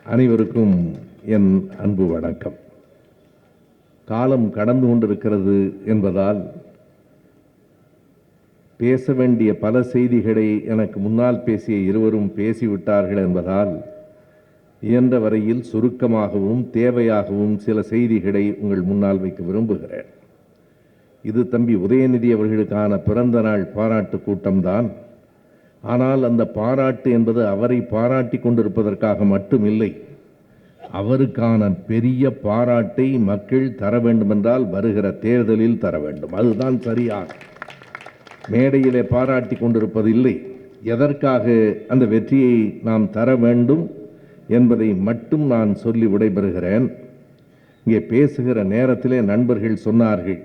அனைவருக்கும் என் அன்பு வணக்கம். காலம் கடந்து கொண்டிருக்கிறது என்பதால் பேச வேண்டிய பல செய்திகளை எனக்கு முன்னால் பேசிய இருவரும் பேசிவிட்டார்கள் என்பதால் இயன்ற வரையில் சுருக்கமாகவும் தேவையாகவும் சில செய்திகளை உங்கள் முன்னால் வைக்க விரும்புகிறேன். இது தம்பி உதயநிதி அவர்களுக்கான பிறந்த நாள் பாராட்டு கூட்டம்தான். ஆனால் அந்த பாராட்டு என்பது அவரை பாராட்டி கொண்டிருப்பதற்காக மட்டுமில்லை. அவருக்கான பெரிய பாராட்டை மக்கள் தர வேண்டுமென்றால் வருகிற தேர்தலில் தர வேண்டும். அதுதான் சரியாக. மேடையிலே பாராட்டி கொண்டிருப்பதில்லை. எதற்காக அந்த வெற்றியை நாம் தர வேண்டும் என்பதை மட்டும் நான் சொல்லி விடைபெறுகிறேன். இங்கே பேசுகிற நேரத்திலே நண்பர்கள் சொன்னார்கள்,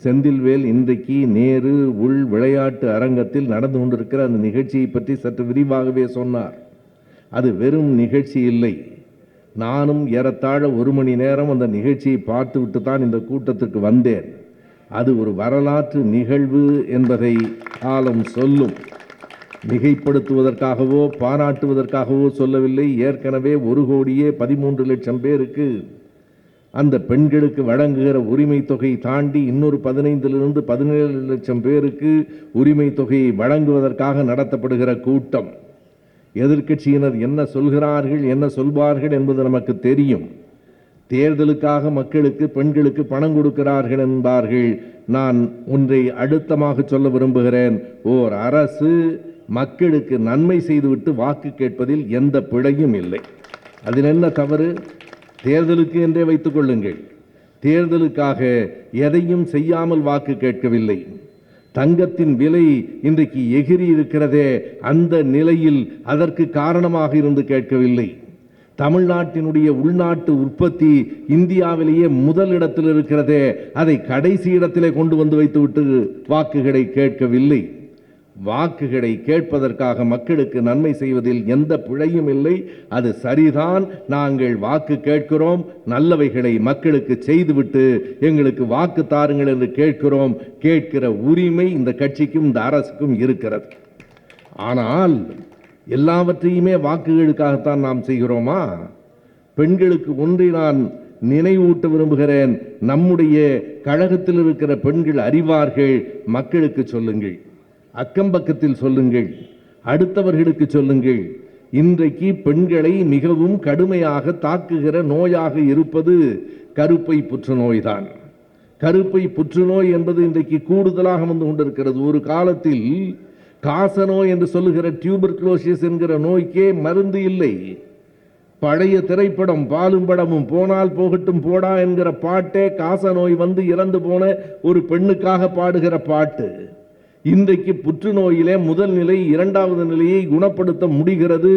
செந்தில்வேல் இன்றைக்கு நேரு உள் விளையாட்டு அரங்கத்தில் நடந்து கொண்டிருக்கிற அந்த நிகழ்ச்சியை பற்றி சற்று விரிவாகவே சொன்னார். அது வெறும் நிகழ்ச்சி இல்லை. நானும் ஏறத்தாழ 1 மணி நேரம் அந்த நிகழ்ச்சியை பார்த்துவிட்டு தான் இந்த கூட்டத்திற்கு வந்தேன். அது ஒரு வரலாற்று நிகழ்வு என்பதை காலம் சொல்லும். மிகைப்படுத்துவதற்காகவோ பாராட்டுவதற்காகவோ சொல்லவில்லை. ஏற்கனவே 1,13,00,000 பேருக்கு அந்த பெண்களுக்கு வழங்குகிற உரிமை தொகை தாண்டி இன்னொரு 15 to 17 லட்சம் பேருக்கு உரிமை தொகையை வழங்குவதற்காக நடத்தப்படுகிற கூட்டம். எதிர்க்கட்சியினர் என்ன சொல்கிறார்கள், என்ன சொல்வார்கள் என்பது நமக்கு தெரியும். தேர்தலுக்காக மக்களுக்கு பெண்களுக்கு பணம் கொடுக்கிறார்கள் என்பார்கள். நான் ஒன்றை அழுத்தமாக சொல்ல விரும்புகிறேன். ஓர் அரசு மக்களுக்கு நன்மை செய்துவிட்டு வாக்கு கேட்பதில் எந்த பிழையும் இல்லை. அதில் என்ன தவறு? தேர்தலுக்கு என்றே வைத்துக் கொள்ளுங்கள். தேர்தலுக்காக எதையும் செய்யாமல் வாக்கு கேட்கவில்லை. தங்கத்தின் விலை இன்றைக்கு எகிரி இருக்கிறதே, அந்த நிலையில் அதற்கு காரணமாக இருந்து கேட்கவில்லை. தமிழ்நாட்டினுடைய உள்நாட்டு உற்பத்தி இந்தியாவிலேயே முதல் இடத்தில் இருக்கிறதே, அதை கடைசி இடத்திலே கொண்டு வந்து வைத்துவிட்டு வாக்குகளை கேட்கவில்லை. வாக்குகளை கேட்பதற்காக மக்களுக்கு நன்மை செய்வதில் எந்த பிழையும் இல்லை. அது சரிதான். நாங்கள் வாக்கு கேட்கிறோம், நல்லவைகளை மக்களுக்கு செய்துவிட்டு எங்களுக்கு வாக்கு தாருங்கள் என்று கேட்கிறோம். கேட்கிற உரிமை இந்த கட்சிக்கும் இந்த அரசுக்கும் இருக்கிறது. ஆனால் எல்லாவற்றையுமே வாக்குகளுக்காகத்தான் நாம் செய்கிறோமா? பெண்களுக்கு ஒன்றை நான் நினைவூட்ட விரும்புகிறேன். நம்முடைய கழகத்தில் இருக்கிற பெண்கள் அறிவார்கள். மக்களுக்கு சொல்லுங்கள், அக்கம்பக்கத்தில் சொல்லுங்கள், அடுத்தவர்களுக்கு சொல்லுங்கள். இன்றைக்கு பெண்களை மிகவும் கடுமையாக தாக்குகிற நோயாக இருப்பது கருப்பை புற்றுநோய்தான். கருப்பை புற்றுநோய் என்பது இன்றைக்கு கூடுதலாக வந்து கொண்டிருக்கிறது. ஒரு காலத்தில் காசநோய் என்று சொல்லுகிற டியூபர்குலோசிஸ் என்கிற நோய்க்கே மருந்து இல்லை. பழைய திரைப்படம் பாலும் படமும் போனால் போகட்டும் போடா என்கிற பாட்டே காசநோய் வந்து இறந்து போன ஒரு பெண்ணுக்காக பாடுகிற பாட்டு. இன்றைக்கு புற்றுநோயிலே முதல் நிலை, 2வது நிலையை குணப்படுத்த முடிகிறது.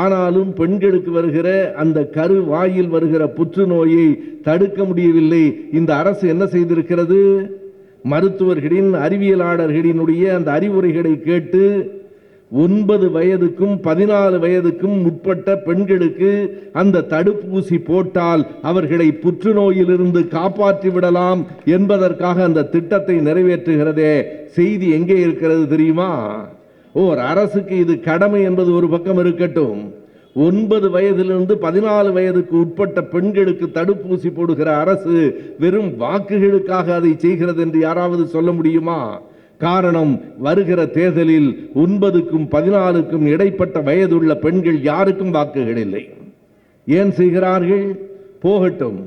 ஆனாலும் பெண்களுக்கு வருகிற அந்த கருவாயில் வருகிற புற்றுநோயை தடுக்க முடியவில்லை. இந்த அரசு என்ன செய்திருக்கிறது? மருத்துவர்களின் அறிவியலாளர்களினுடைய அந்த அறிவுரைகளை கேட்டு 9 வயதுக்கும் 14 வயதுக்கும் உட்பட்ட பெண்களுக்கு அந்த தடுப்பூசி போட்டால் அவர்களை புற்றுநோயிலிருந்து காப்பாற்றி விடலாம் என்பதற்காக அந்த திட்டத்தை நிறைவேற்றுகிறதே. செய்தி எங்கே இருக்கிறது தெரியுமா? ஓர் அரசுக்கு இது கடமை என்பது ஒரு பக்கம் இருக்கட்டும். 9 வயதிலிருந்து 14 வயதுக்கு உட்பட்ட பெண்களுக்கு தடுப்பூசி போடுகிற அரசு வெறும் வாக்குகளுக்காக அதை செய்கிறது என்று யாராவது சொல்ல முடியுமா? காரணம், வருகிற தேர்தலில் 9க்கும் 14க்கும் இடைப்பட்ட வயதுள்ள பெண்கள் யாருக்கும் வாக்குகள் இல்லை. ஏன் செய்கிறார்கள்? போகட்டும்.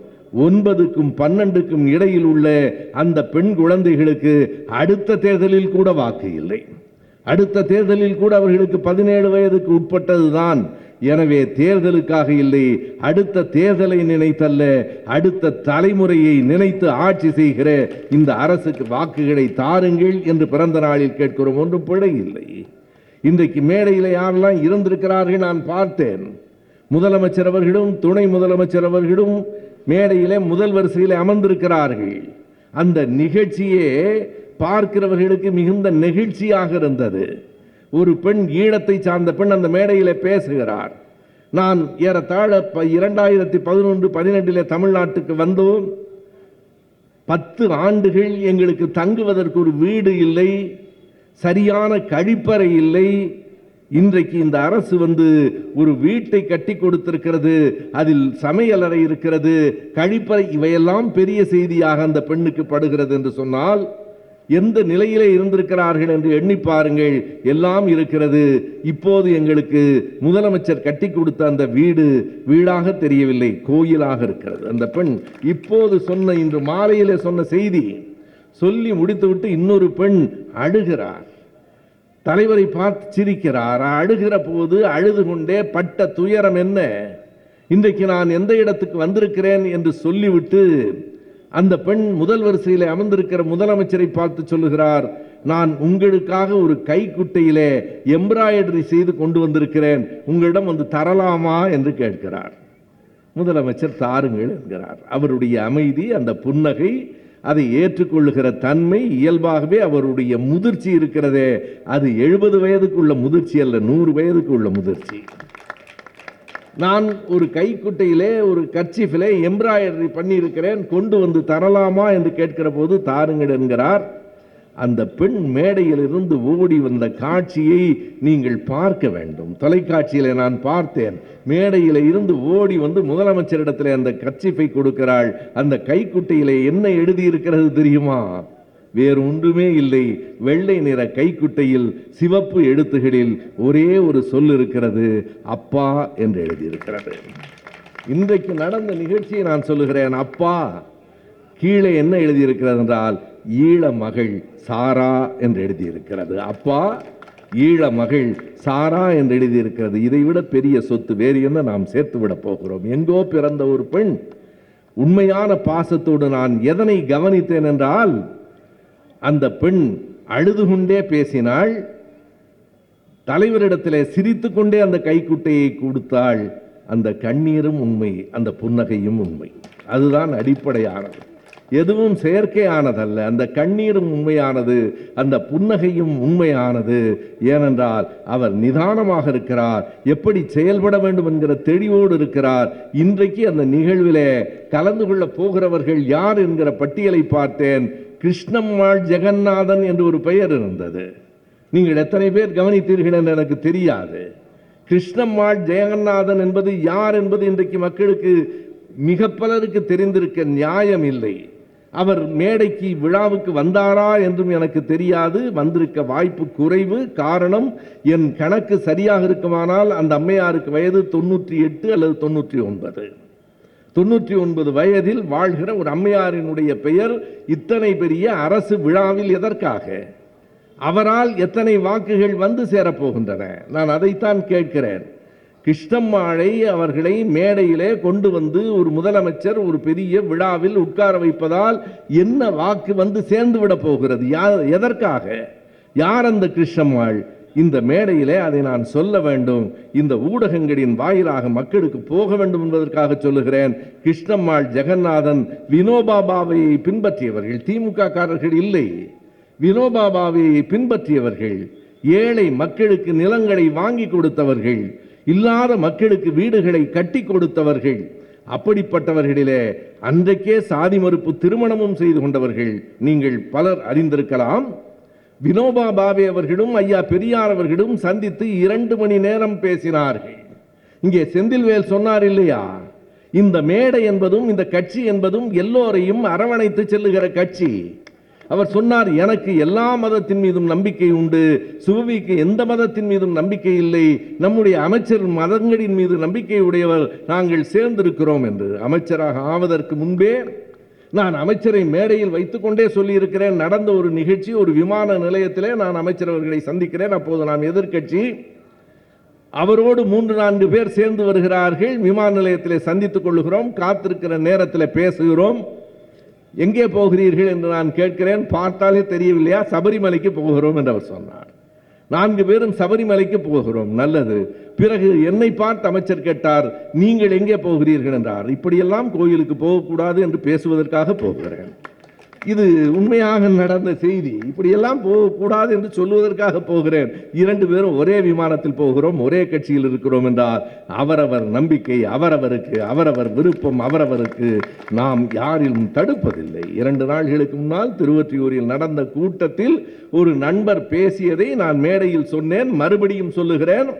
9க்கும் 12க்கும் இடையில் உள்ள அந்த பெண் குழந்தைகளுக்கு அடுத்த தேர்தலில் கூட வாக்கு இல்லை. அடுத்த தேர்தலில் கூட அவர்களுக்கு 17 வயதுக்கு உட்பட்டதுதான். எனவே தேர்தலுக்காக இல்லை, அடுத்த தேர்தலை நினைத்தல்ல, அடுத்த தலைமுறையை நினைத்து ஆட்சி செய்கிற இந்த அரசுக்கு வாக்குகளை தாருங்கள் என்று பிறந்த நாளில் கேட்கிறோம். ஒன்றும் பிழை இல்லை. இன்றைக்கு மேடையில் யாரெல்லாம் இருந்திருக்கிறார்கள் நான் பார்த்தேன். முதலமைச்சர் அவர்களும் துணை முதலமைச்சர் அவர்களும் மேடையிலே முதல் வரிசையில் அமர்ந்திருக்கிறார்கள். அந்த நிகழ்ச்சியே பார்க்கிறவர்களுக்கு மிகுந்த நெகிழ்ச்சியாக இருந்தது. ஒரு பெண், ஈழத்தை சார்ந்த பெண் அந்த மேடையில் பேசுகிறார். நான் ஏறத்தாழ 2011-12 தமிழ்நாட்டுக்கு வந்தோம். 10 ஆண்டுகள் எங்களுக்கு தங்குவதற்கு ஒரு வீடு இல்லை, சரியான கழிப்பறை இல்லை, இன்றைக்கு இந்த அரசு ஒரு வீட்டை கட்டி கொடுத்திருக்கிறது, அதில் சமையலறை இருக்கிறது, கழிப்பறை, இவையெல்லாம் பெரிய செய்தியாக அந்த பெண்ணுக்கு படுகிறது என்று சொன்னால் எந்த நிலையிலே இருந்திருக்கிறார்கள் என்று எண்ணி பாருங்கள். எல்லாம் இருக்கிறது. இப்போது எங்களுக்கு முதலமைச்சர் கட்டி கொடுத்த அந்த வீடு வீடாக தெரியவில்லை, கோயிலாக இருக்கிறது. அந்த பெண் இப்போது சொன்ன, இன்று மாலையிலே சொன்ன செய்தி சொல்லி முடித்துவிட்டு இன்னொரு பெண் அழுகிறார். தலைவரை பார்த்து சிரிக்கிறார். அழுகிற போது அழுது கொண்டே பட்ட துயரம் என்ன, இன்றைக்கு நான் எந்த இடத்துக்கு வந்திருக்கிறேன் என்று சொல்லிவிட்டு அந்த பெண் முதல் வரிசையில் அமர்ந்திருக்கிற முதலமைச்சரை பார்த்து சொல்லுகிறார், நான் உங்களுக்காக ஒரு கைக்குட்டையிலே எம்ப்ராய்டரி செய்து கொண்டு வந்திருக்கிறேன், உங்களிடம் தரலாமா என்று கேட்கிறார். முதலமைச்சர் தாருங்கள் என்கிறார். அவருடைய அமைதி, அந்த புன்னகை, அதை ஏற்றுக்கொள்ளுகிற தன்மை, இயல்பாகவே அவருடைய முதிர்ச்சி இருக்கிறதே, அது 70 வயதுக்குள்ள முதிர்ச்சி அல்ல, 100 வயதுக்குள்ள முதிர்ச்சி. நான் ஒரு கைக்குட்டையிலே ஒரு கர்ச்சீஃபிலே எம்ப்ராய்டரி பண்ணி இருக்கிறேன், கொண்டு தரலாமா என்று கேட்கிற போது தாருங்கள் என்கிறார். அந்த பெண் மேடையிலிருந்து ஓடி வந்த காட்சியை நீங்கள் பார்க்க வேண்டும். தொலைக்காட்சியிலே நான் பார்த்தேன். மேடையில் இருந்து ஓடி முதலமைச்சரிடத்தில் அந்த கர்ச்சீஃபை கொடுக்கிறாள். அந்த கைக்குட்டையிலே என்ன எழுதியிருக்கிறது தெரியுமா? வேறு ஒன்றுமே இல்லை. வெள்ளை நிற கைக்குட்டையில் சிவப்பு எழுத்துகளில் ஒரே ஒரு சொல் இருக்கிறது, அப்பா என்று எழுதியிருக்கிறது. இன்றைக்கு நடந்த நிகழ்ச்சியை நான் சொல்லுகிறேன். அப்பா, கீழே என்ன எழுதியிருக்கிறது என்றால் ஈழ மகள் சாரா என்று எழுதியிருக்கிறது. அப்பா, ஈழ மகள் சாரா என்று எழுதியிருக்கிறது. இதைவிட பெரிய சொத்து வேறு என்ன நாம் சேர்த்து விட போகிறோம்? எங்கோ பிறந்த ஒரு பெண். உண்மையான பாசத்தோடு நான் எதனை கவனித்தேன் என்றால், அந்த பெண் அழுது கொண்டே பேசினாள், தலைவரிடத்திலே சிரித்து கொண்டே அந்த கைக்குட்டையை கொடுத்தாள். அந்த கண்ணீரும் உண்மை, அந்த புன்னகையும் உண்மை. அதுதான் அடிப்படையானது, எதுவும் செயற்கையானதல்ல. அந்த கண்ணீரும் உண்மையானது, அந்த புன்னகையும் உண்மையானது. ஏனென்றால் அவர் நிதானமாக இருக்கிறார், எப்படி செயல்பட வேண்டும் என்கிற தெளிவோடு இருக்கிறார். இன்றைக்கு அந்த நிகழ்விலே கலந்து கொள்ள போகிறவர்கள் யார் என்கிற பட்டியலை பார்த்தேன். கிருஷ்ணம்மாள் ஜெகநாதன் என்று ஒரு பெயர் இருந்தது. நீங்கள் எத்தனை பேர் கவனித்தீர்கள் என்று எனக்கு தெரியாது. கிருஷ்ணம்மாள் ஜெகநாதன் என்பது யார் என்பது இன்றைக்கு மக்களுக்கு மிக பலருக்கு தெரிந்திருக்க நியாயம் இல்லை. அவர் மேடைக்கு விழாவுக்கு வந்தாரா என்றும் எனக்கு தெரியாது. வந்திருக்க வாய்ப்பு குறைவு. காரணம், என் கணக்கு சரியாக இருக்குமானால் அந்த அம்மையாருக்கு வயது 98 அல்லது 99. 99 வயதில் வாழ்கிற ஒரு அம்மையாரினுடைய பெயர் இத்தனை பெரிய அரசு விழாவில் எதற்காக? அவரால் எத்தனை வாக்குகள் சேரப்போகின்றன? நான் அதைத்தான் கேட்கிறேன். கிருஷ்ணம்மாளை அவர்களை மேடையிலே கொண்டு ஒரு முதலமைச்சர் ஒரு பெரிய விழாவில் உட்கார வைப்பதால் என்ன வாக்கு சேர்ந்து விட போகிறது? எதற்காக? யார் அந்த கிருஷ்ணம்மாள்? இந்த மேடையிலே அதை நான் சொல்ல வேண்டும். இந்த ஊடகங்களின் வாயிலாக மக்களுக்கு போக வேண்டும் என்பதற்காக சொல்லுகிறேன். கிருஷ்ணம்மாள் ஜெகநாதன் வினோபா பாவையை பின்பற்றியவர்கள், திமுக காரர்கள் இல்லை. வினோபா பாவையை பின்பற்றியவர்கள், ஏழை மக்களுக்கு நிலங்களை வாங்கி கொடுத்தவர்கள், இல்லாத மக்களுக்கு வீடுகளை கட்டி கொடுத்தவர்கள். அப்படிப்பட்டவர்களிலே அன்றைக்கே சாதி மறுப்பு திருமணமும் செய்து கொண்டவர்கள் நீங்கள் பலர் அறிந்திருக்கலாம். வினோபா பாவே அவர்களும் ஐயா பெரியார் அவர்களும் சந்தித்து 2 மணி நேரம் பேசினார்கள். இங்கே செந்தில்வேல் சொன்னார் இல்லையா, இந்த மேடை என்பதும் இந்த கட்சி என்பதும் எல்லோரையும் அரவணைத்து செல்லுகிற கட்சி. அவர் சொன்னார், எனக்கு எல்லா மதத்தின் மீதும் நம்பிக்கை உண்டு, சுபவிக்கு எந்த மதத்தின் மீதும் நம்பிக்கை இல்லை, நம்முடைய அமைச்சர் மதங்களின் மீது நம்பிக்கை உடையவர், நாங்கள் சேர்ந்திருக்கிறோம் என்று. அமைச்சராக ஆவதற்கு முன்பே நான் அமைச்சரை மேடையில் வைத்துக்கொண்டே சொல்லியிருக்கிறேன். நடந்த ஒரு நிகழ்ச்சி, ஒரு விமான நிலையத்திலே நான் அமைச்சர் அவர்களை சந்திக்கிறேன். அப்போது நாம் எதிர்க்கட்சி, அவரோடு 3-4 பேர் சேர்ந்து வருகிறார்கள். விமான நிலையத்திலே சந்தித்துக் கொள்ளுகிறோம். காத்திருக்கிற நேரத்தில் பேசுகிறோம். எங்கே போகிறீர்கள் என்று நான் கேட்கிறேன். பார்த்தாலே தெரியவில்லையா? சபரிமலைக்கு போகிறோம் என்று அவர் சொன்னார். 4 பேரும் சபரிமலைக்கு போகிறோம். நல்லது. பிறகு என்னை பார்த்து அமைச்சர் கேட்டார், நீங்கள் எங்கே போகிறீர்கள் என்றார். இப்படியெல்லாம் கோயிலுக்கு போகக்கூடாது என்று பேசுவதற்காக போகிறேன். இது உண்மையாக நடந்த செய்தி. இப்படியெல்லாம் போகக்கூடாது என்று சொல்வதற்காக போகிறேன். 2 பேரும் ஒரே விமானத்தில் போகிறோம், ஒரே கட்சியில் இருக்கிறோம் என்றால் அவரவர் நம்பிக்கை அவரவருக்கு, அவரவர் விருப்பம் அவரவருக்கு, நாம் யாரிலும் தடுப்பதில்லை. 2 நாள்களுக்கு முன்னால் திருவொற்றியூரில் நடந்த கூட்டத்தில் ஒரு நண்பர் பேசியதை நான் மேடையில் சொன்னேன், மறுபடியும் சொல்லுகிறேன்.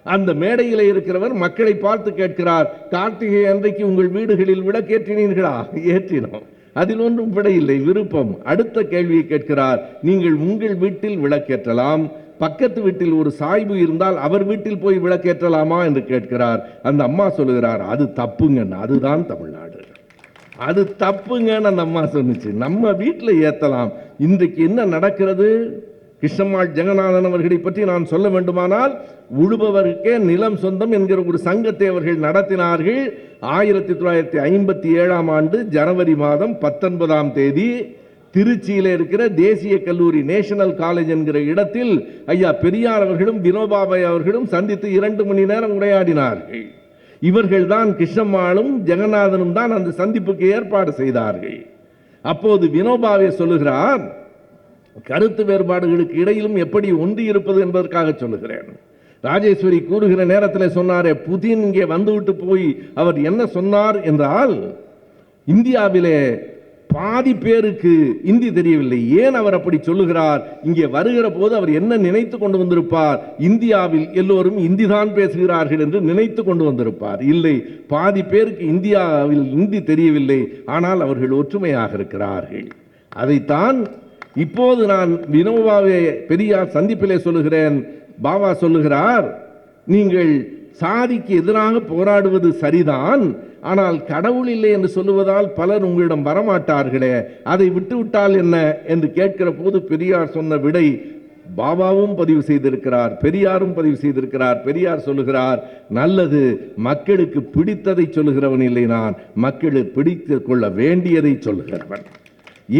அந்த மேடையில் இருக்கிறவர் மக்களை பார்த்து கேட்கிறார், கார்த்திகை அன்றைக்கு உங்கள் வீடுகளில் விளக்கேற்றினீர்களா? ஏற்றினோம், அதில் ஒன்றும் விடையில்லை, விருப்பம். அடுத்த கேள்வியை கேட்கிறார், நீங்கள் உங்கள் வீட்டில் விளக்கேற்றலாம், பக்கத்து வீட்டில் ஒரு சாய்வு இருந்தால் அவர் வீட்டில் போய் விளக்கேற்றலாமா என்று கேட்கிறார். அந்த அம்மா சொல்லுகிறார், அது தப்புங்க, அதுதான் தமிழ்நாடு, அது தப்புங்கன்னு அந்த அம்மா சொன்னிச்சு. நம்ம வீட்டில் ஏற்றலாம். இன்றைக்கு என்ன நடக்கிறது? கிருஷ்ணம்மாள் ஜெகநாதன் அவர்களை பற்றி நான் சொல்ல வேண்டுமானால், உழுபவருக்கே நிலம் சொந்தம் என்கிற ஒரு சங்கத்தை அவர்கள் நடத்தினார்கள். 1957ஆம் ஆண்டு ஜனவரி மாதம் 19ஆம் தேதி திருச்சியில் இருக்கிற தேசிய கல்லூரி நேஷனல் காலேஜ் என்கிற இடத்தில் ஐயா பெரியார் அவர்களும் வினோபாவை அவர்களும் சந்தித்து 2 மணி நேரம் உரையாடினார்கள். இவர்கள் தான், கிருஷ்ணம்மாளும் ஜெகநாதனும் தான் அந்த சந்திப்புக்கு ஏற்பாடு செய்தார்கள். அப்போது வினோபாவை சொல்லுகிறார், கருத்து வேறுபாடுகளுக்கு இடையிலும் எப்படி ஒன்றி இருப்பது என்பதற்காக சொல்லுகிறேன். ராஜேஸ்வரி கூறுகிற நேரத்தில் சொன்னாரே, புதின் இங்கே வந்துவிட்டு போய் அவர் என்ன சொன்னார் என்றால், இந்தியாவிலே பாதி பேருக்கு இந்தி தெரியவில்லை. ஏன் அவர் அப்படி சொல்லுகிறார்? இங்கே வருகிற போது அவர் என்ன நினைத்து கொண்டு வந்திருப்பார்? இந்தியாவில் எல்லோரும் இந்தி தான் பேசுகிறார்கள் என்று நினைத்து கொண்டு வந்திருப்பார். இல்லை, பாதி பேருக்கு இந்தியாவில் இந்தி தெரியவில்லை, ஆனால் அவர்கள் ஒற்றுமையாக இருக்கிறார்கள். அதைத்தான் இப்போது நான் வினோபாவே பெரியார் சந்திப்பிலே சொல்லுகிறேன். பாபா சொல்லுகிறார், நீங்கள் சாதிக்கு எதிராக போராடுவது சரிதான், ஆனால் கடவுள் இல்லை என்று சொல்லுவதால் பலர் உங்களிடம் வரமாட்டார்களே, அதை விட்டுவிட்டால் என்ன என்று கேட்கிற போது பெரியார் சொன்ன விடை பாபாவும் பதிவு செய்திருக்கிறார், பெரியாரும் பதிவு செய்திருக்கிறார். பெரியார் சொல்லுகிறார், நல்லது, மக்களுக்கு பிடித்ததை சொல்லுகிறவன் இல்லை நான், மக்களுக்கு பிடித்து கொள்ள வேண்டியதை சொல்லுகிறவன்.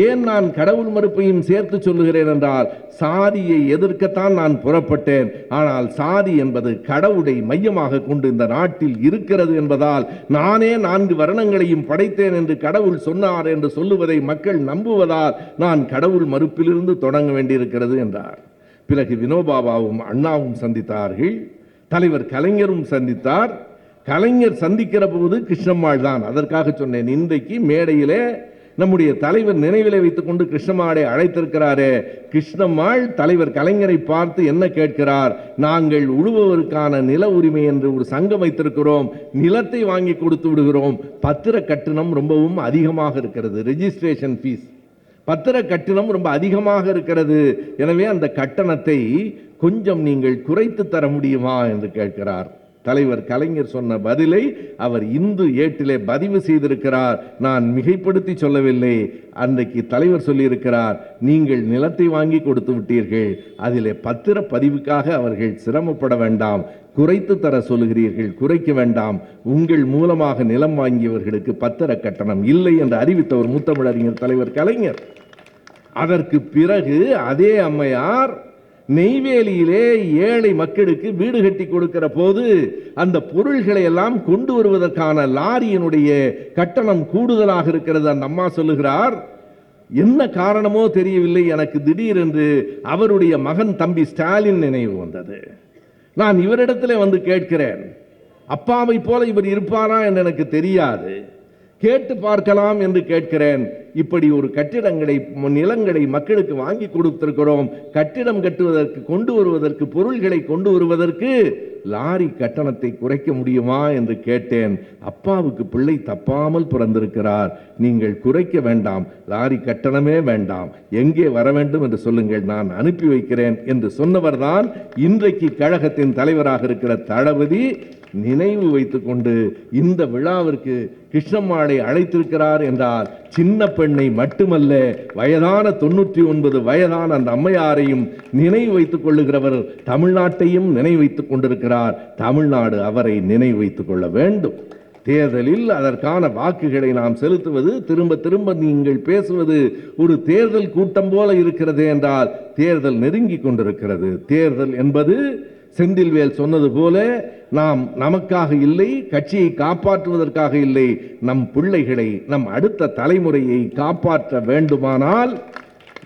ஏன் நான் கடவுள் மறுப்பையும் சேர்த்து சொல்லுகிறேன் என்றால், சாதியை எதிர்க்கத்தான் நான் புறப்பட்டேன். ஆனால் சாதி என்பது கடவுளை மையமாக கொண்டு இந்த நாட்டில் இருக்கிறது என்பதால், நானே 4 வர்ணங்களையும் படைத்தேன் என்று கடவுள் சொன்னார் என்று சொல்லுவதை மக்கள் நம்புவதால் நான் கடவுள் மறுப்பிலிருந்து தொடங்க வேண்டியிருக்கிறது என்றார். பிறகு வினோபாவும் அண்ணாவும் சந்தித்தார்கள், தலைவர் கலைஞரும் சந்தித்தார். கலைஞர் சந்திக்கிற போது கிருஷ்ணம்மாள் தான். அதற்காக சொன்னேன், இன்றைக்கு மேடையிலே நம்முடைய தலைவர் நினைவிலை வைத்துக் கொண்டு கிருஷ்ணம்மாளை அழைத்திருக்கிறாரே, கிருஷ்ணம்மாள் தலைவர் கலைஞரை பார்த்து என்ன கேட்கிறார்? நாங்கள் உழுபவருக்கான நில உரிமை என்று ஒரு சங்கம் வைத்திருக்கிறோம், நிலத்தை வாங்கி கொடுத்து விடுகிறோம், பத்திர கட்டணம் ரொம்பவும் அதிகமாக இருக்கிறது, ரெஜிஸ்ட்ரேஷன் ஃபீஸ் பத்திர கட்டணம் ரொம்ப அதிகமாக இருக்கிறது, எனவே அந்த கட்டணத்தை கொஞ்சம் நீங்கள் குறைத்து தர முடியுமா என்று கேட்கிறார். தலைவர் கலைஞர் சொன்ன பதிலை அவர் இந்து ஏட்டிலே பதிவு செய்திருக்கிறார். நான் மிகைப்படுத்தி சொல்லவில்லை. அன்றைக்கு தலைவர் சொல்லியிருக்கிறார், நீங்கள் நிலத்தை வாங்கி கொடுத்து விட்டீர்கள், அதிலே பத்திர பதிவுக்காக அவர்கள் சிரமப்பட வேண்டாம், குறைத்து தர சொல்லுகிறீர்கள், குறைக்க வேண்டாம், உங்கள் மூலமாக நிலம் வாங்கியவர்களுக்கு பத்திர கட்டணம் இல்லை என்று அறிவித்தவர் முத்தமிழறிஞர் தலைவர் கலைஞர். அதற்கு பிறகு அதே அம்மையார் நெய்வேலியிலே ஏழை மக்களுக்கு வீடு கட்டி கொடுக்கிற போது அந்த பொருள்களை எல்லாம் கொண்டு வருவதற்கான லாரியினுடைய கட்டணம் கூடுதலாக இருக்கிறது. அந்த அம்மா சொல்லுகிறார், என்ன காரணமோ தெரியவில்லை, எனக்கு திடீரென்று அவருடைய மகன் தம்பி ஸ்டாலின் நினைவு வந்தது. நான் இவரிடத்தில் வந்து கேட்கிறேன், அப்பாவை போல இவர் இருப்பாரா என்று எனக்கு தெரியாது, கேட்டு பார்க்கலாம் என்று கேட்கிறேன். இப்படி ஒரு கட்டிடங்களை நிலங்களை மக்களுக்கு வாங்கி கொடுத்திருக்கிறோம், கட்டிடம் கட்டுவதற்கு கொண்டு வருவதற்கு பொருள்களை கொண்டு வருவதற்கு லாரி கட்டணத்தை குறைக்க முடியுமா என்று கேட்டேன். அப்பாவுக்கு பிள்ளை தப்பாமல் பிறந்திருக்கிறார், நீங்கள் குறைக்க வேண்டாம், லாரி கட்டணமே வேண்டாம், எங்கே வர வேண்டும் என்று சொல்லுங்கள், நான் அனுப்பி வைக்கிறேன் என்று சொன்னவர்தான் இன்றைக்கு கழகத்தின் தலைவராக இருக்கிற தளபதி. நினைவு வைத்துக் கொண்டு இந்த விழாவிற்கு கிருஷ்ணம்மாளை அழைத்திருக்கிறார் என்றால் சின்ன பெண்ணை மட்டுமல்ல, வயதான 99 வயதான அந்த அம்மையாரையும் நினைவு வைத்துக் கொள்ளுகிறவர் தமிழ்நாட்டையும் நினைவு வைத்துக் கொண்டிருக்கிறார். தமிழ்நாடு அவரை நினைவு வைத்துக் கொள்ள வேண்டும். தேர்தலில் அதற்கான வாக்குகளை நாம் செலுத்துவது, திரும்ப திரும்ப நீங்கள் பேசுவது ஒரு தேர்தல் கூட்டம் போல இருக்கிறது என்றால் தேர்தல் நெருங்கி கொண்டிருக்கிறது. தேர்தல் என்பது செந்தில்வேல் சொன்னது போல நாம் நமக்காக இல்லை, கட்சியை காப்பாற்றுவதற்காக இல்லை, நம் பிள்ளைகளை, நம் அடுத்த தலைமுறையை காப்பாற்ற வேண்டுமானால்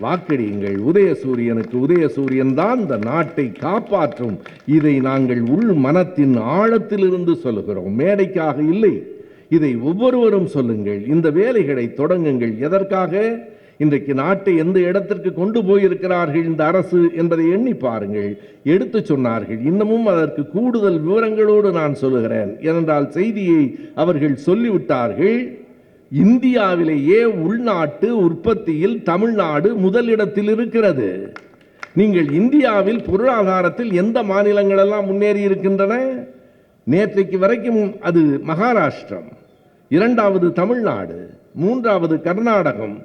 வாக்களியுங்கள். உதயசூரியனுக்கு. உதயசூரியன் தான் இந்த நாட்டை காப்பாற்றும். இதை நாங்கள் உள் மனத்தின் ஆழத்திலிருந்து சொல்லுகிறோம், மேடைக்காக இல்லை. இதை ஒவ்வொருவரும் சொல்லுங்கள். இந்த வேலைகளை தொடங்குங்கள். எதற்காக? இன்றைக்கு நாட்டை எந்த இடத்திற்கு கொண்டு போயிருக்கிறார்கள் இந்த அரசு என்பதை எண்ணி பாருங்கள். எடுத்து சொன்னார்கள். இன்னமும் அதற்கு கூடுதல் விவரங்களோடு நான் சொல்லுகிறேன். ஏனென்றால் செய்தியை அவர்கள் சொல்லிவிட்டார்கள். இந்தியாவிலேயே உள்நாட்டு உற்பத்தியில் தமிழ்நாடு முதலிடத்தில் இருக்கிறது. நீங்கள் இந்தியாவில் பொருளாதாரத்தில் எந்த மாநிலங்கள் எல்லாம் முன்னேறி இருக்கின்றன? நேற்றைக்கு வரைக்கும் அது மகாராஷ்டிரம், இரண்டாவது தமிழ்நாடு, மூன்றாவது கர்நாடகம்,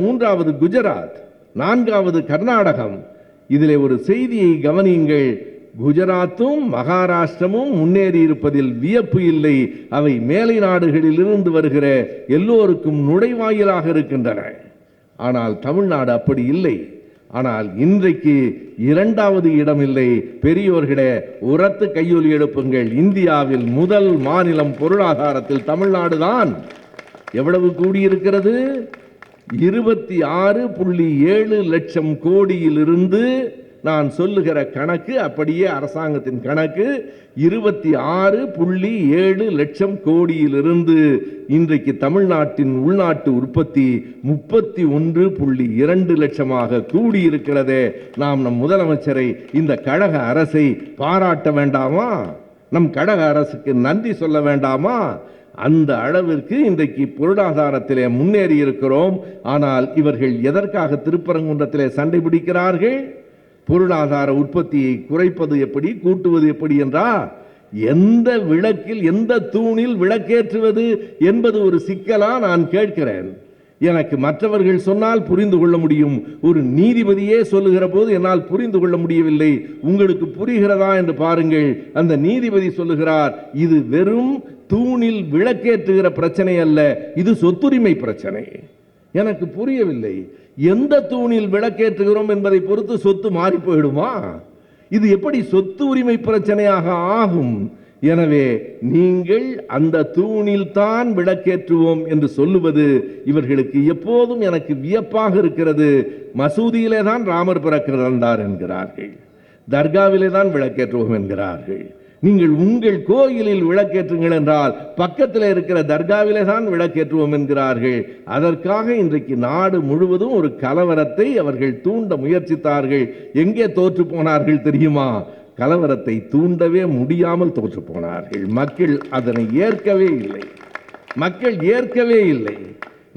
மூன்றாவது குஜராத், நான்காவது கர்நாடகம். இதிலே ஒரு செய்தியை கவனியுங்கள். குஜராத்தும் மகாராஷ்டிரமும் முன்னேறி இருப்பதில் வியப்பு இல்லை. அவை மேலை நாடுகளில் இருந்து வருகிற எல்லோருக்கும் நுழைவாயிலாக இருக்கின்றன. ஆனால் தமிழ்நாடு அப்படி இல்லை. ஆனால் இன்றைக்கு இரண்டாவது இடம் இல்லை. பெரியோர்களே, உரத்து கையொலி எழுப்புங்கள். இந்தியாவில் முதல் மாநிலம் பொருளாதாரத்தில் தமிழ்நாடு தான். எவ்வளவு கூடியிருக்கிறது? 26.7 லட்சம் கோடியிலிருந்து, நான் சொல்லுகிற கணக்கு அப்படியே அரசாங்கத்தின் கணக்கு, 26.7 லட்சம் கோடியிலிருந்து இன்றைக்கு தமிழ்நாட்டின் உள்நாட்டு உற்பத்தி 31.2 லட்சமாக கூடியிருக்கிறதே. நாம் நம் முதலமைச்சரை, இந்த கழக அரசை பாராட்ட வேண்டாமா? நம் கழக அரசுக்கு நன்றி சொல்ல வேண்டாமா? அந்த அளவிற்கு இன்றைக்கு பொருளாதாரத்திலே முன்னேறி இருக்கிறோம். ஆனால் இவர்கள் எதற்காக திருப்பரங்குன்றத்திலே சண்டை பிடிக்கிறார்கள்? பொருளாதார உற்பத்தியை குறைப்பது எப்படி, கூட்டுவது எப்படி என்றால், எந்த விளக்கில், எந்த தூணில் விளக்கேற்றுவது என்பது ஒரு சிக்கலா? நான் கேட்கிறேன். எனக்கு மற்றவர்கள் சொன்னால் புரிந்து கொள்ள முடியும். ஒரு நீதிபதியே சொல்லுகிற போது என்னால் புரிந்து கொள்ள முடியவில்லை. உங்களுக்கு புரிகிறதா என்று பாருங்கள். அந்த நீதிபதி சொல்லுகிறார், இது வெறும் தூணில் விளக்கேற்றுகிற பிரச்சனை அல்ல, இது சொத்துரிமை பிரச்சனை. எனக்கு புரியவில்லை. எந்த தூணில் விளக்கேற்றுகிறோம் என்பதை பொறுத்து சொத்து மாறி போயிடுமா? இது எப்படி சொத்து உரிமை பிரச்சனையாக ஆகும்? எனவே நீங்கள் அந்த தூணில் தான் விளக்கேற்றுவோம் என்று சொல்லுவது இவர்களுக்கு எப்போதும் எனக்கு வியப்பாக இருக்கிறது. மசூதியிலே தான் ராமர் பிறந்தார் என்கிறார்கள், தர்காவிலே தான் விளக்கேற்றுவோம் என்கிறார்கள். நீங்கள் உங்கள் கோயிலில் விளக்கேற்றுங்கள் என்றால் பக்கத்தில் இருக்கிற தர்காவிலே தான் விளக்கேற்றுவோம் என்கிறார்கள். அதற்காக இன்றைக்கு நாடு முழுவதும் ஒரு கலவரத்தை அவர்கள் தூண்ட முயற்சித்தார்கள். எங்கே தோற்று போனார்கள் தெரியுமா? கலவரத்தை தூண்டவே முடியாமல் தோற்று போனார்கள். மக்கள் அதனை ஏற்கவே இல்லை. மக்கள் ஏற்கவே இல்லை.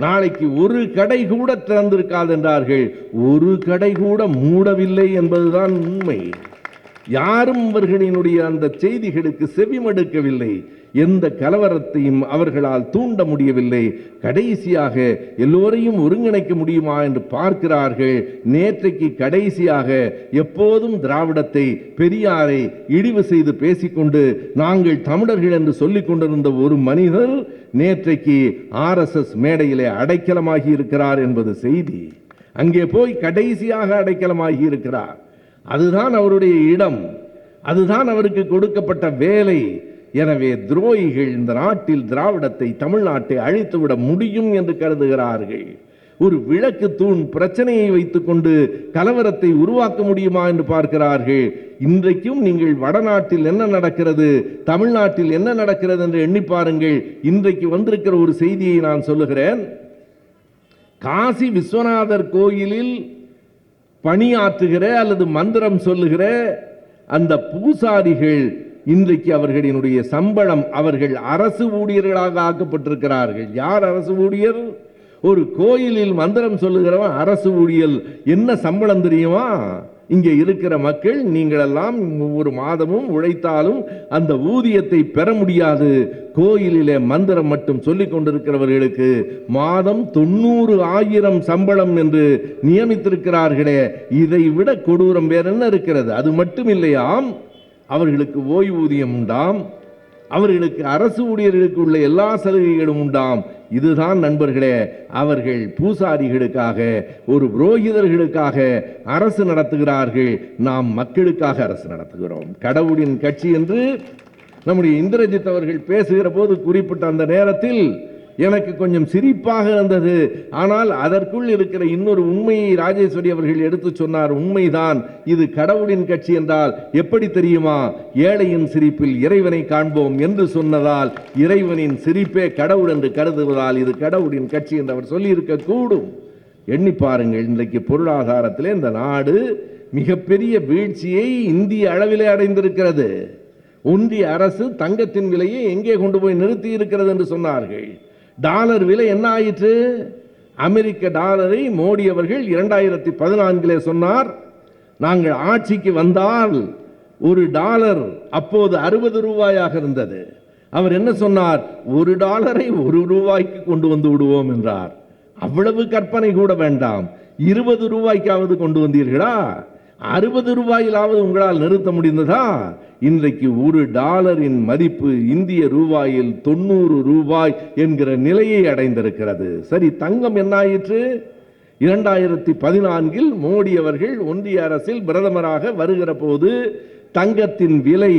நாளைக்கு ஒரு கடை கூட திறந்திருக்காது என்றார்கள். ஒரு கடை கூட மூடவில்லை என்பதுதான் உண்மை. யாரும் அவர்களினுடைய அந்த செய்திகளுக்கு செவிமடுக்கவில்லை. எந்த கலவரத்தையும் அவர்களால் தூண்ட முடியவில்லை. கடைசியாக எல்லோரையும் ஒருங்கிணைக்க முடியுமா என்று பார்க்கிறார்கள். நேற்றைக்கு கடைசியாக எப்போதும் திராவிடத்தை, பெரியாரை இழிவு செய்து பேசிக்கொண்டு நாங்கள் தமிழர்கள் என்று சொல்லிக் கொண்டிருந்த ஒரு மனிதர் நேற்றைக்கு RSS மேடையிலே அடைக்கலமாகி இருக்கிறார் என்பது செய்தி. அங்கே போய் கடைசியாக அடைக்கலமாகி இருக்கிறார். அதுதான் அவருடைய இடம், அதுதான் அவருக்கு கொடுக்கப்பட்ட வேலை. எனவே துரோகிகள் இந்த நாட்டில் திராவிடத்தை, தமிழ்நாட்டை அழித்துவிட முடியும் என்று கருதுகிறார்கள். ஒரு விளக்கு தூண் பிரச்சனையை வைத்துக் கொண்டு கலவரத்தை உருவாக்க முடியுமா என்று பார்க்கிறார்கள். இன்றைக்கும் நீங்கள் வடநாட்டில் என்ன நடக்கிறது, தமிழ்நாட்டில் என்ன நடக்கிறது என்று எண்ணி பாருங்கள். இன்றைக்கு வந்திருக்கிற ஒரு செய்தியை நான் சொல்லுகிறேன். காசி விஸ்வநாதர் கோயிலில் பணியாற்றுகிற அல்லது மந்திரம் சொல்லுகிற அந்த பூசாரிகள் இன்றைக்கு அவர்களினுடைய சம்பளம், அவர்கள் அரசு ஊழியர்களாக ஆக்கப்பட்டிருக்கிறார்கள். யார் அரசு ஊழியர்? ஒரு கோயிலில் மந்திரம் சொல்லுகிறவன் அரசு ஊழியர். என்ன சம்பளம் தெரியுமா? இங்கே இருக்கிற மக்கள், நீங்களெல்லாம் ஒவ்வொரு மாதமும் உழைத்தாலும் அந்த ஊதியத்தை பெற முடியாது. கோயிலிலே மந்திரம் மட்டும் சொல்லிக் கொண்டிருக்கிறவர்களுக்கு மாதம் 90,000 சம்பளம் என்று நியமித்திருக்கிறார்களே. இதை விட கொடூரம் வேற என்ன இருக்கிறது? அது மட்டும் இல்லையாம், அவர்களுக்கு ஓய்வூதியம் உண்டாம், அவர்களுக்கு அரசு ஊழியர்களுக்கு உள்ள எல்லா சலுகைகளும் உண்டாம். இதுதான் நண்பர்களே, அவர்கள் பூசாரிகளுக்காக, ஒரு புரோகிதர்களுக்காக அரசு நடத்துகிறார்கள். நாம் மக்களுக்காக அரசு நடத்துகிறோம். கடவுளின் கட்சி என்று நம்முடைய இந்திரஜித் அவர்கள் பேசுகிற போது குறிப்பிட்ட அந்த நேரத்தில் எனக்கு கொஞ்சம் சிரிப்பாக இருந்தது. ஆனால் அதற்குள் இருக்கிற இன்னொரு உண்மையை ராஜேஸ்வரி அவர்கள் எடுத்து சொன்னார். உண்மைதான், இது கடவுளின் கட்சி என்றால் எப்படி தெரியுமா? ஏழையின் சிரிப்பில் இறைவனை காண்போம் என்று சொன்னதால் இறைவனின் சிரிப்பே கடவுள் என்று கருதுவதால் இது கடவுளின் கட்சி என்று அவர் சொல்லி இருக்க கூடும். எண்ணி பாருங்கள், இன்றைக்கு பொருளாதாரத்திலே இந்த நாடு மிகப்பெரிய வீழ்ச்சியை இந்திய அளவிலே அடைந்திருக்கிறது. ஒன்றிய அரசு தங்கத்தின் விலையை எங்கே கொண்டு போய் நிறுத்தி இருக்கிறது என்று சொன்னார்கள். டாலர் விலை என்ன ஆயிற்று? அமெரிக்க டாலரை மோடி அவர்கள் 2014 சொன்னார், நாங்கள் ஆட்சிக்கு வந்தால் ஒரு டாலர் அப்போது 60 ரூபாயாக இருந்தது. அவர் என்ன சொன்னார்? ஒரு டாலரை 1 ரூபாய்க்கு கொண்டு வந்து விடுவோம் என்றார். அவ்வளவு கற்பனை கூட வேண்டாம். 20 ரூபாய்க்காவது கொண்டு வந்தீர்களா? 60 ரூபாயிலாவது உங்களால் நிறுத்த முடிந்ததா? இன்றைக்கு ஒரு டாலரின் மதிப்பு இந்திய ரூபாயில் 90 ரூபாய் என்கிற நிலையை அடைந்திருக்கிறது. சரி, தங்கம் என்ன ஆயிற்று? 2014 மோடி அவர்கள் ஒன்றிய அரசில் பிரதமராக வருகிற போது தங்கத்தின் விலை,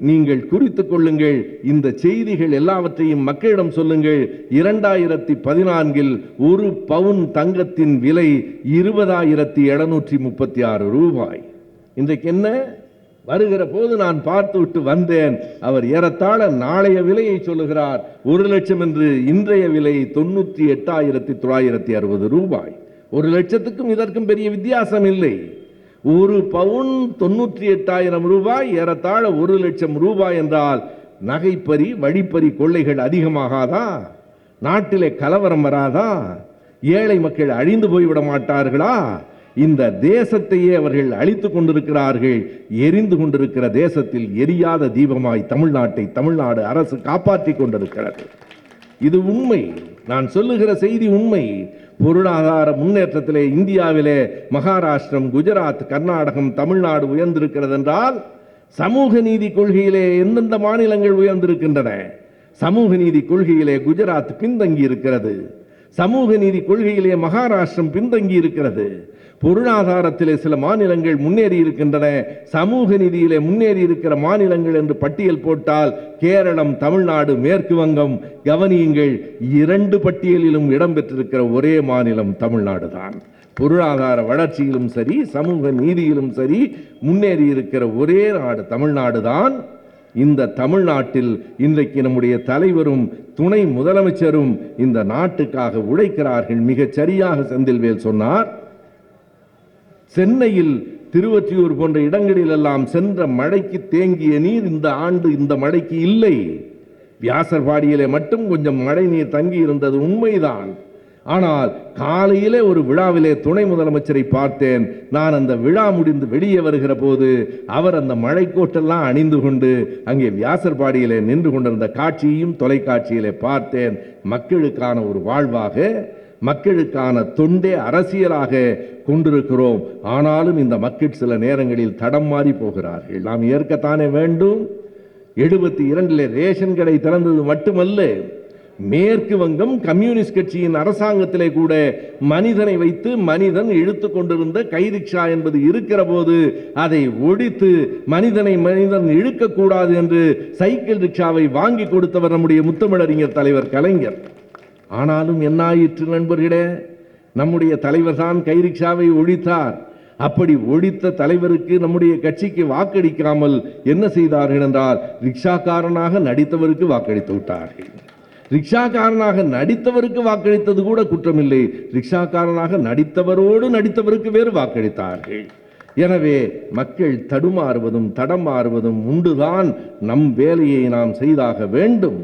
நீங்கள் குறித்துக் கொள்ளுங்கள், இந்த செய்திகள் எல்லாவற்றையும் மக்களிடம் சொல்லுங்கள். 2014 ஒரு பவுன் தங்கத்தின் விலை 20,736 ரூபாய். இன்றைக்கு என்ன? வருகிற போது நான் பார்த்து விட்டு வந்தேன். அவர் ஏறத்தாழ நாளைய விலையை சொல்லுகிறார். 1 லட்சம் என்று. இன்றைய விலை 98,960 ரூபாய். 1 லட்சத்துக்கும் இதற்கும் பெரிய வித்தியாசம் இல்லை. ஒரு பவுன் 98,000 ரூபாய், ஏறத்தாழ 1 லட்சம் ரூபாய் என்றால் நகைப்பறி, வழிப்பறி, கொள்ளைகள் அதிகமாகாதா? நாட்டிலே கலவரம் வராதா? ஏழை மக்கள் அழிந்து போய்விட மாட்டார்களா? இந்த தேசத்தையே அவர்கள் அழித்துக் கொண்டிருக்கிறார்கள். எரிந்து கொண்டிருக்கிற தேசத்தில் எரியாத தீபமாய் தமிழ்நாட்டை தமிழ்நாடு அரசு காப்பாற்றிக் கொண்டிருக்கிறது. இது உண்மை. நான் சொல்லுகிற செய்தி உண்மை. பொருளாதார முன்னேற்றத்திலே இந்தியாவிலே மகாராஷ்டிரம், குஜராத், கர்நாடகம், தமிழ்நாடு உயர்ந்திருக்கிறது என்றால் சமூக நீதி கொள்கையிலே எந்தெந்த மாநிலங்கள் உயர்ந்திருக்கின்றன? சமூக நீதி கொள்கையிலே குஜராத் பின்தங்கி இருக்கிறது. சமூக நீதி கொள்கையிலே மகாராஷ்டிரம் பின்தங்கி இருக்கிறது. பொருளாதாரத்திலே சில மாநிலங்கள் முன்னேறி இருக்கின்றன. சமூக நீதியிலே முன்னேறி இருக்கிற மாநிலங்கள் என்று பட்டியல் போட்டால் கேரளம், தமிழ்நாடு, மேற்கு வங்கம், கவனியுங்கள், 2 பட்டியலிலும் இடம்பெற்றிருக்கிற ஒரே மாநிலம் தமிழ்நாடு தான். பொருளாதார வளர்ச்சியிலும் சரி, சமூக நீதியிலும் சரி முன்னேறி இருக்கிற ஒரே நாடு தமிழ்நாடு தான். இந்த தமிழ்நாட்டில் இன்றைக்கு நம்முடைய தலைவரும் துணை முதலமைச்சரும் இந்த நாட்டுக்காக உழைக்கிறார்கள். மிகச் சரியாக செந்தில்வேல் சொன்னார். சென்னையில், திருவொற்றியூர் போன்ற இடங்களில் எல்லாம் சென்ற மழைக்கு தேங்கிய நீர் இந்த ஆண்டு இந்த மழைக்கு இல்லை. வியாசர்பாடியிலே மட்டும் கொஞ்சம் மழை நீர் தங்கி இருந்தது உண்மைதான். ஆனால் காலையிலே ஒரு விழாவிலே துணை முதலமைச்சரை பார்த்தேன். நான் அந்த விழா முடிந்து வெளியே வருகிற போது அவர் அந்த மழைக்கோட்டெல்லாம் அணிந்து கொண்டு அங்கே வியாசர்பாடியிலே நின்று கொண்டிருந்த காட்சியையும் தொலைக்காட்சியிலே பார்த்தேன். மக்களுக்கான ஒரு வாழ்வாக, மக்களுக்கான தொண்டே அரசியலாக கொண்டிருக்கிறோம். ஆனாலும் இந்த மக்கள் சில நேரங்களில் தடம் மாறி போகிறார்கள். நாம் ஏற்கத்தானே வேண்டும். 72 ரேஷன் கடை திறந்தது மட்டுமல்ல, மேற்கு வங்கம் கம்யூனிஸ்ட் கட்சியின் அரசாங்கத்திலே கூட மனிதனை வைத்து மனிதன் இழுத்து கொண்டிருந்த கைரிக்ஷா என்பது இருக்கிற போது அதை ஒழித்து மனிதனை மனிதன் இழுக்கக்கூடாது என்று சைக்கிள் ரிக்ஷாவை வாங்கி கொடுத்தவர் நம்முடைய முத்தமிழறிஞர் தலைவர் கலைஞர். ஆனாலும் என்ன ஆயிற்று நண்பர்களே? நம்முடைய தலைவர் தான் கைரிக்ஷாவை ஒழித்தார். அப்படி ஒழித்த தலைவருக்கு நம்முடைய கட்சிக்கு வாக்களிக்காமல் என்ன செய்தார்கள் என்றால், ரிக்ஷாக்காரனாக நடித்தவருக்கு வாக்களித்து விட்டார்கள். ரிக்ஷாக்காரனாக நடித்தவருக்கு வாக்களித்தது கூட குற்றமில்லை, ரிக்ஷாக்காரனாக நடித்தவரோடு நடித்தவருக்கு வேறு வாக்களித்தார்கள். எனவே மக்கள் தடுமாறுவதும் தடம் மாறுவதும் உண்டுதான். நம் வேலையை நாம் செய்தாக வேண்டும்.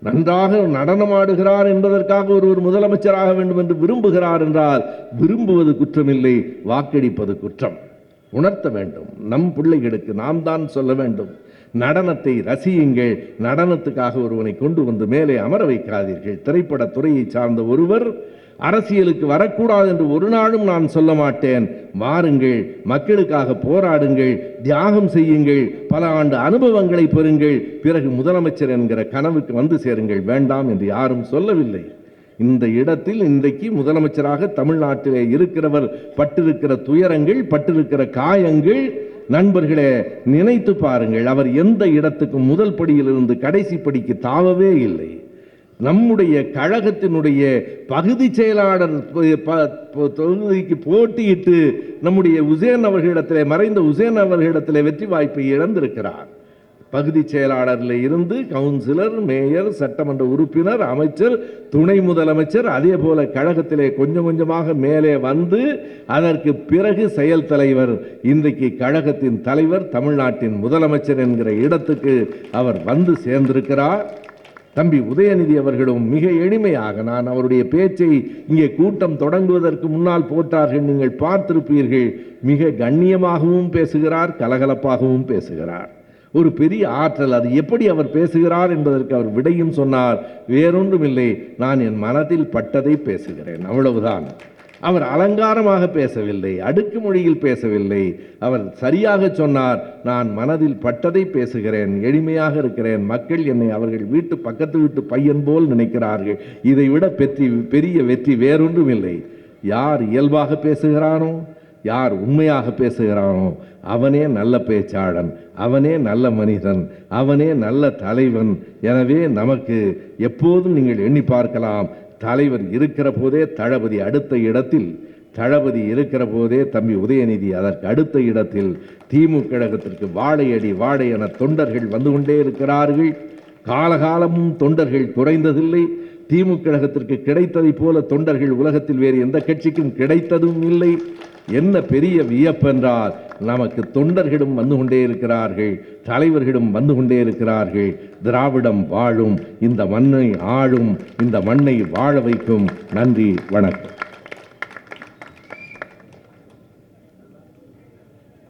நன்றாக நடனமாடுகிறார் என்பதற்காக ஒருவர் முதலமைச்சராக வேண்டும் என்று விரும்புகிறார் என்றால் விரும்புவது குற்றமில்லை, வாக்களிப்பது குற்றம். உணர்த்த வேண்டும். நம் பிள்ளைகளுக்கு நாம் தான் சொல்ல வேண்டும். நடனத்தை ரசியுங்கள். நடனத்துக்காக ஒருவனை கொண்டு வந்து மேலே அமர வைக்காதீர்கள். திரைப்படத் துறையை சார்ந்த ஒருவர் அரசியலுக்கு வரக்கூடாது என்று ஒரு நாளும் நான் சொல்ல மாட்டேன். வாருங்கள், மக்களுக்காக போராடுங்கள், தியாகம் செய்யுங்கள், பல ஆண்டு அனுபவங்களை பெறுங்கள், பிறகு முதலமைச்சர் என்கிற கனவுக்கு வந்து சேருங்கள். வேண்டாம் என்று யாரும் சொல்லவில்லை. இந்த இடத்தில் இன்றைக்கு முதலமைச்சராக தமிழ்நாட்டிலே இருக்கிறவர் பட்டிருக்கிற துயரங்கள், பட்டிருக்கிற காயங்கள், நண்பர்களே நினைத்து பாருங்கள். அவர் எந்த இடத்துக்கும் முதல் படியிலிருந்து கடைசி படிக்கு தாவவே இல்லை. நம்முடைய கழகத்தினுடைய பகுதி செயலாளர் தொகுதிக்கு போட்டியிட்டு நம்முடைய உசேன் அவர்களிடத்திலே, மறைந்த உசேன் அவர்களிடத்திலே வெற்றி வாய்ப்பை இழந்திருக்கிறார். பகுதி செயலாளரில் இருந்து கவுன்சிலர், மேயர், சட்டமன்ற உறுப்பினர், அமைச்சர், துணை முதலமைச்சர், அதே போல கழகத்திலே கொஞ்சம் கொஞ்சமாக மேலே வந்து அதற்கு பிறகு செயல் தலைவர், இன்றைக்கு கழகத்தின் தலைவர், தமிழ்நாட்டின் முதலமைச்சர் என்கிற இடத்துக்கு அவர் வந்து சேர்ந்திருக்கிறார். தம்பி உதயநிதி அவர்களும் மிக எளிமையாக, நான் அவருடைய பேச்சை இங்கே கூட்டம் தொடங்குவதற்கு முன்னால் போட்டார்கள், நீங்கள் பார்த்திருப்பீர்கள். மிக கண்ணியமாகவும் பேசுகிறார், கலகலப்பாகவும் பேசுகிறார். ஒரு பெரிய ஆற்றல். அது எப்படி அவர் பேசுகிறார் என்பதற்கு அவர் விடையும் சொன்னார். வேறொன்றும் இல்லை, நான் என் மனதில் பட்டதை பேசுகிறேன், அவ்வளவுதான். அவர் அலங்காரமாக பேசவில்லை, அடுக்கு மொழியில் பேசவில்லை. அவர் சரியாக சொன்னார், நான் மனதில் பட்டதை பேசுகிறேன், எளிமையாக இருக்கிறேன். மக்கள் என்னை அவர்கள் வீட்டு பக்கத்து வீட்டு பையன் போல் நினைக்கிறார்கள். இதைவிட பெரிய வெற்றி வேறொன்றும் இல்லை. யார் இயல்பாக பேசுகிறானோ, யார் உண்மையாக பேசுகிறானோ அவனே நல்ல பேச்சாளன், அவனே நல்ல மனிதன், அவனே நல்ல தலைவன். எனவே நமக்கு எப்போதும் நீங்கள் எண்ணி பார்க்கலாம், தலைவர் இருக்கிற போதே தளபதி அடுத்த இடத்தில், தளபதி இருக்கிற போதே தம்பி உதயநிதி அதற்கு அடுத்த இடத்தில். திமுக கழகத்திற்கு வாழையடி வாழை என தொண்டர்கள் வந்து கொண்டே இருக்கிறார்கள். காலகாலமும் தொண்டர்கள் குறைந்ததில்லை. திமுக கழகத்திற்கு கிடைத்ததை போல தொண்டர்கள் உலகத்தில் வேறு எந்த கட்சிக்கும் கிடைத்ததும் இல்லை. என்ன பெரிய வியப்பென்றால், நமக்கு தொண்டர்களும் வந்து கொண்டே இருக்கிறார்கள், தலைவர்களும் வந்து கொண்டே இருக்கிறார்கள். திராவிடம் வாழும், இந்த மண்ணை ஆளும், இந்த மண்ணை வாழ வைக்கும். நன்றி, வணக்கம்.